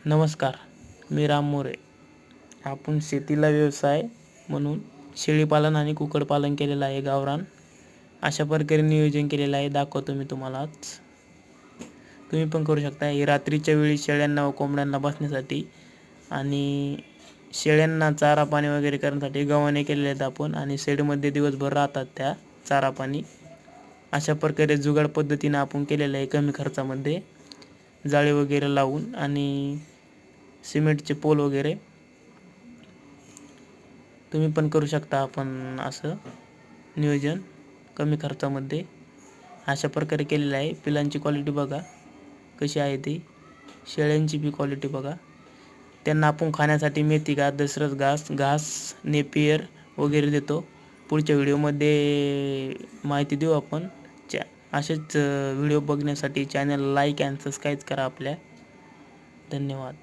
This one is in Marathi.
नमस्कार, मी राम मोरे. आपण शेतीला व्यवसाय म्हणून शेळीपालन आणि कुक्कुटपालन केलेलं आहे. गावरान अशा प्रकारे नियोजन केलेलं आहे, दाखवतो मी तुम्हालाच. तुम्ही पण करू शकता. हे रात्रीच्या वेळी शेळ्यांना व कोंबड्यांना बसण्यासाठी आणि शेळ्यांना चारा पाणी वगैरे करण्यासाठी गव्हाणे केलेले आहेत आपण, आणि शेडमध्ये दिवसभर राहतात त्या चारा पाणी. अशा प्रकारे जुगाड पद्धतीने आपण केलेलं आहे, कमी खर्चामध्ये जाळी वगैरे लावून आणि सिमेंटचे पोल वगैरे. तुम्ही पण करू शकता आपण असं नियोजन कमी खर्चामध्ये. अशा प्रकारे केलेलं आहे. पिलांची क्वालिटी बघा कशी आहे ती, शेळ्यांची बी क्वालिटी बघा. त्यांना आपण खाण्यासाठी मेथी घास, दसरस घास नेपियर वगैरे देतो. पुढच्या व्हिडिओमध्ये माहिती देऊ आपण. असेच व्हिडिओ बघण्यासाठी चॅनल लाईक अँड सबस्क्राईब करा आपल्या. धन्यवाद.